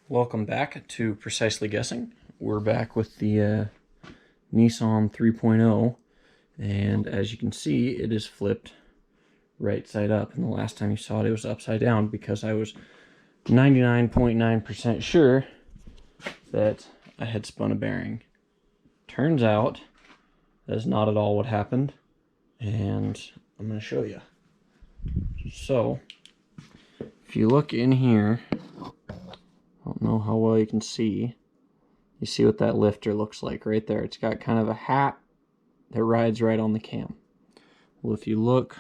Welcome back to Precisely Guessing. We're back with the Nissan 3.0, and as you can see, it is flipped right side up. And the last time you saw it, it was upside down because I was 99.9% sure that I had spun a bearing. Turns out that is not at all what happened, and I'm going to show you. So, if you look in here, I don't know how well you can see. You see what that lifter looks like right there. It's got kind of a hat that rides right on the cam. Well, if you look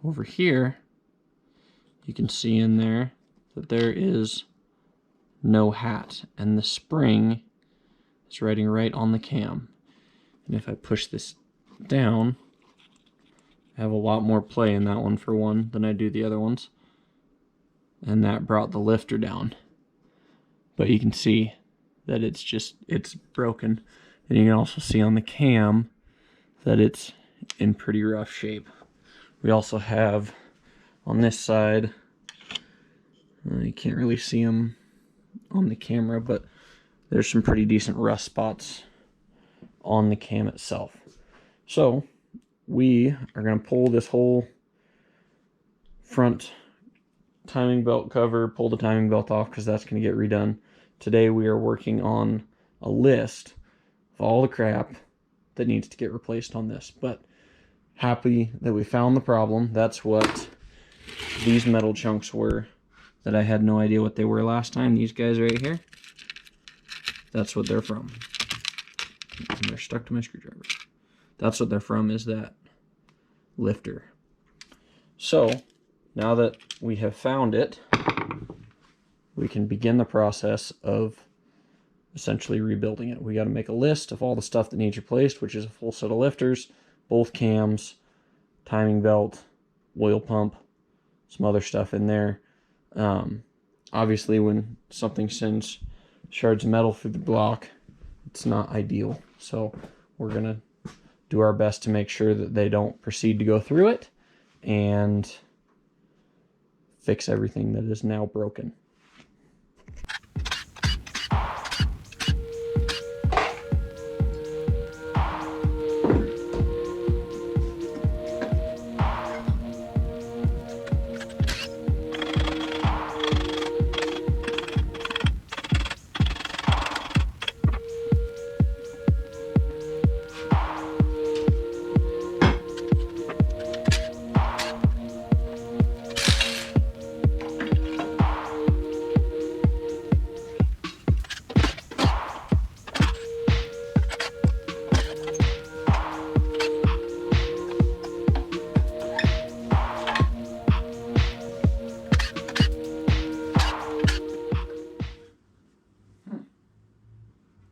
over here, you can see in there that there is no hat, and the spring is riding right on the cam. And if I push this down, I have a lot more play in that one for one than I do the other ones. And that brought the lifter down. But you can see that it's broken. And you can also see on the cam that it's in pretty rough shape. We also have on this side, you can't really see them on the camera, but there's some pretty decent rust spots on the cam itself. So we are going to pull this whole front timing belt cover, pull the timing belt off because that's going to get redone. Today we are working on a list of all the crap that needs to get replaced on this, but happy that we found the problem. That's what these metal chunks were that I had no idea what they were last time. These guys right here, that's what they're from. And they're stuck to my screwdriver. That's what they're from, is that lifter. So now that we have found it, we can begin the process of essentially rebuilding it. We got to make a list of all the stuff that needs replaced, which is a full set of lifters, both cams, timing belt, oil pump, some other stuff in there. Obviously, when something sends shards of metal through the block, it's not ideal. So we're going to do our best to make sure that they don't proceed to go through it and fix everything that is now broken.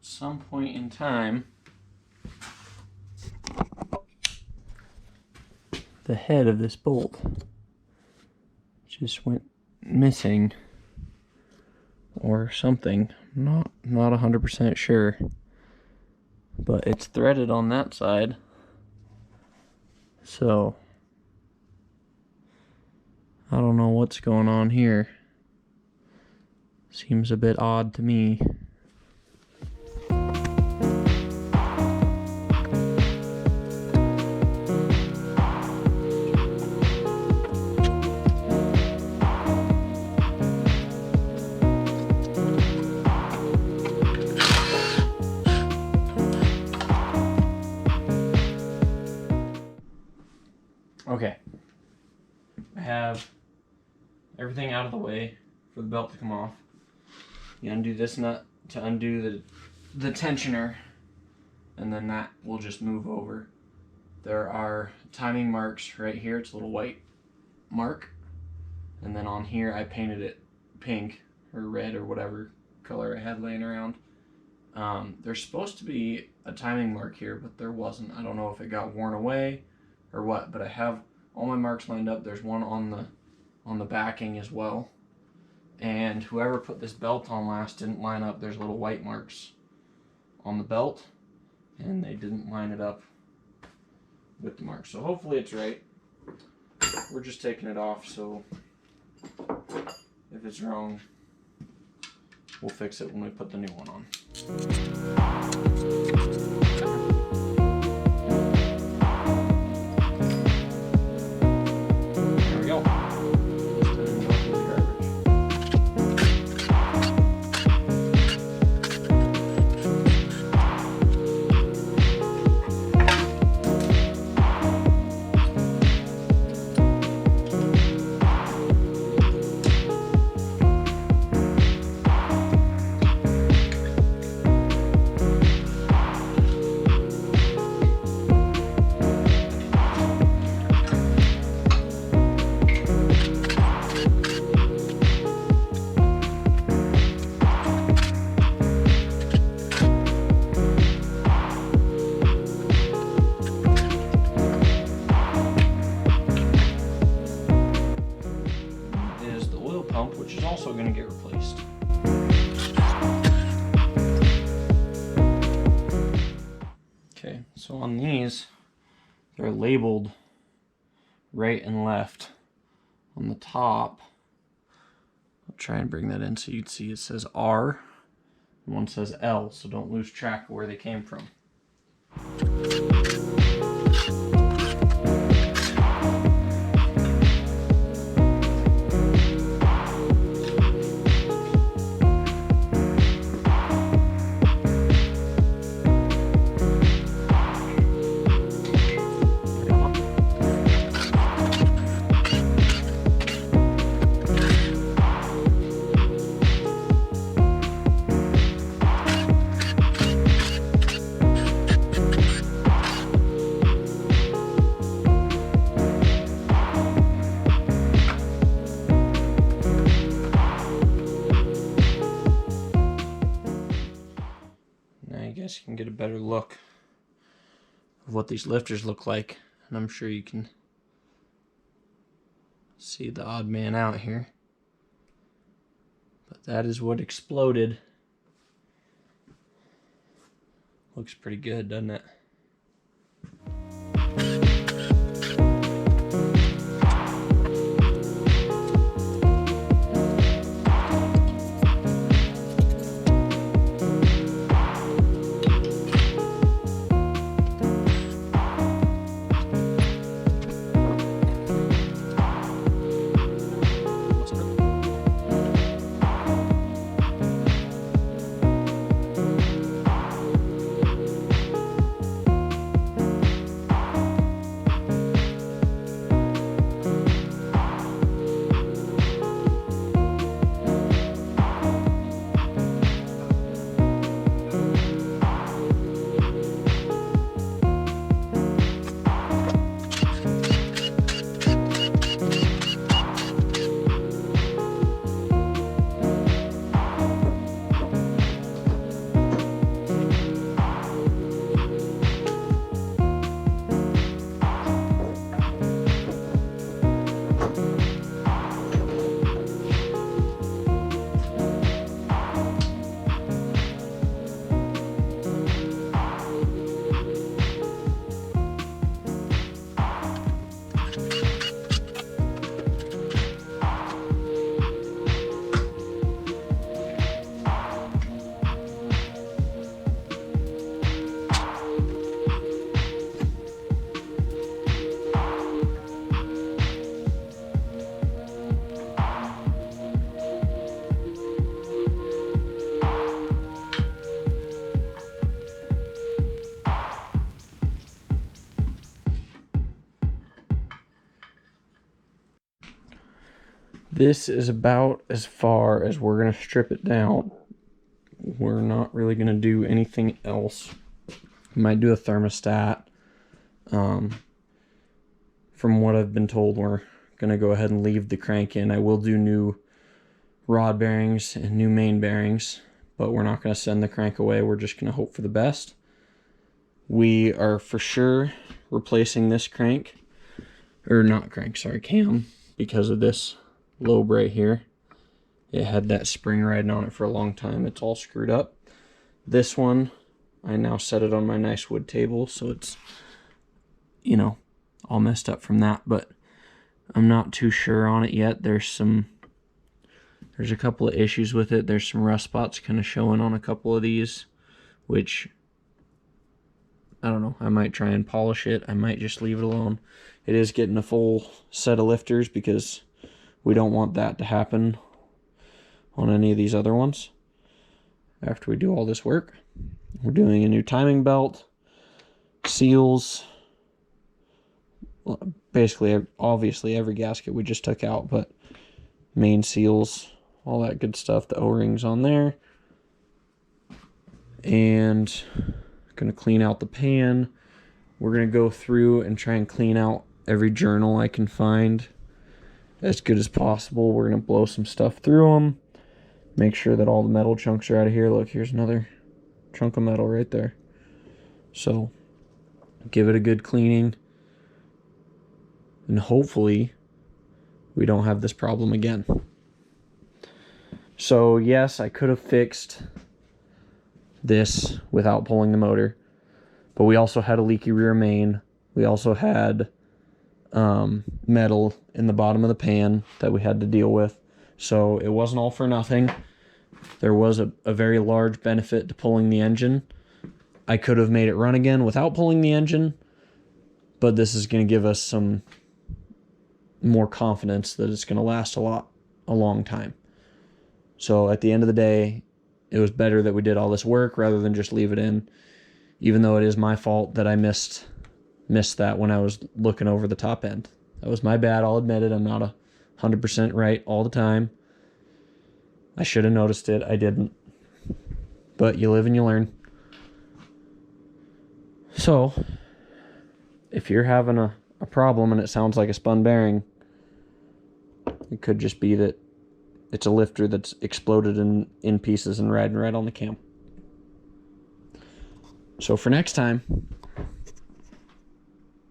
Some point in time, the head of this bolt just went missing or something. Not 100% sure, but it's threaded on that side, so I don't know what's going on here. Seems a bit odd to me. Okay, I have everything out of the way for the belt to come off. You undo this nut to undo the tensioner, and then that will just move over. There are timing marks right here. It's a little white mark, and then on here I painted it pink or red or whatever color I had laying around. There's supposed to be a timing mark here, but there wasn't. I don't know if it got worn away or what, but I have all my marks lined up. There's one on the backing as well, and whoever put this belt on last didn't line up. There's little white marks on the belt, and they didn't line it up with the marks, so hopefully it's right. We're just taking it off, so if it's wrong, we'll fix it when we put the new one on. There we go. Which is also going to get replaced. Okay, so on these, they're labeled right and left. On the top, I'll try and bring that in so you'd see it says R, and one says L, so don't lose track of where they came from. You can get a better look of what these lifters look like, and I'm sure you can see the odd man out here, but that is what exploded. Looks pretty good, doesn't it? This is about as far as we're going to strip it down. We're not really going to do anything else. We might do a thermostat. From what I've been told, we're going to go ahead and leave the crank in. I will do new rod bearings and new main bearings, but we're not going to send the crank away. We're just going to hope for the best. We are for sure replacing this crank, or not crank, sorry, cam, because of this lobe right here. It had that spring riding on it for a long time. It's all screwed up. This one, I now set it on my nice wood table, so it's, you know, all messed up from that, but I'm not too sure on it yet. There's There's a couple of issues with it. There's some rust spots kind of showing on a couple of these, which, I don't know, I might try and polish it. I might just leave it alone. It is getting a full set of lifters because we don't want that to happen on any of these other ones. After we do all this work, we're doing a new timing belt, seals, basically, obviously every gasket we just took out, but main seals, all that good stuff, the O-rings on there. And gonna clean out the pan. We're gonna go through and try and clean out every journal I can find as good as possible. We're gonna blow some stuff through them, make sure that all the metal chunks are out of here. Look, here's another chunk of metal right there. So give it a good cleaning, and hopefully we don't have this problem again. So yes, I could have fixed this without pulling the motor, but we also had a leaky rear main. We also had metal in the bottom of the pan that we had to deal with. So it wasn't all for nothing. There was a very large benefit to pulling the engine. I could have made it run again without pulling the engine, but this is going to give us some more confidence that it's going to last a long time. So at the end of the day, it was better that we did all this work rather than just leave it in, even though it is my fault that I missed that when I was looking over the top end. That was my bad, I'll admit it. I'm not 100% right all the time. I should have noticed it, I didn't. But you live and you learn. So, if you're having a problem and it sounds like a spun bearing, it could just be that it's a lifter that's exploded in pieces and riding right on the cam. So for next time,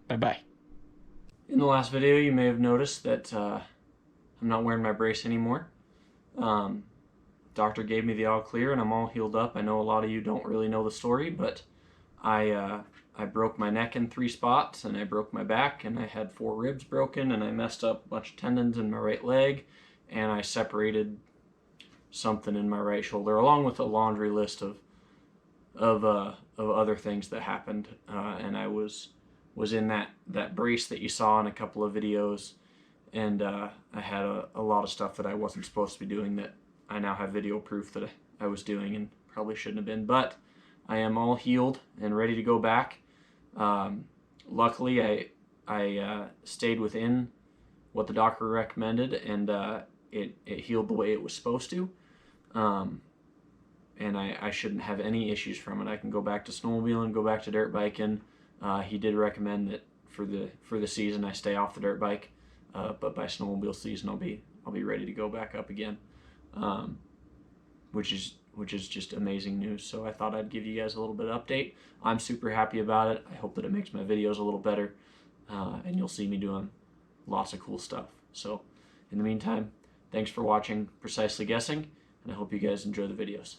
bye-bye. In the last video, you may have noticed that I'm not wearing my brace anymore. Doctor gave me the all clear and I'm all healed up. I know a lot of you don't really know the story, but I broke my neck in 3 spots and I broke my back and I had 4 ribs broken and I messed up a bunch of tendons in my right leg and I separated something in my right shoulder, along with a laundry list of other things that happened. And I was in that brace that you saw in a couple of videos, and I had a lot of stuff that I wasn't supposed to be doing that I now have video proof that I was doing and probably shouldn't have been. But I am all healed and ready to go back. Luckily, I stayed within what the doctor recommended, and it healed the way it was supposed to. And I shouldn't have any issues from it. I can go back to snowmobiling, go back to dirt biking. He did recommend that for the season I stay off the dirt bike, but by snowmobile season I'll be ready to go back up again, which is just amazing news. So I thought I'd give you guys a little bit of update. I'm super happy about it. I hope that it makes my videos a little better, and you'll see me doing lots of cool stuff. So in the meantime, thanks for watching Precisely Guessing, and I hope you guys enjoy the videos.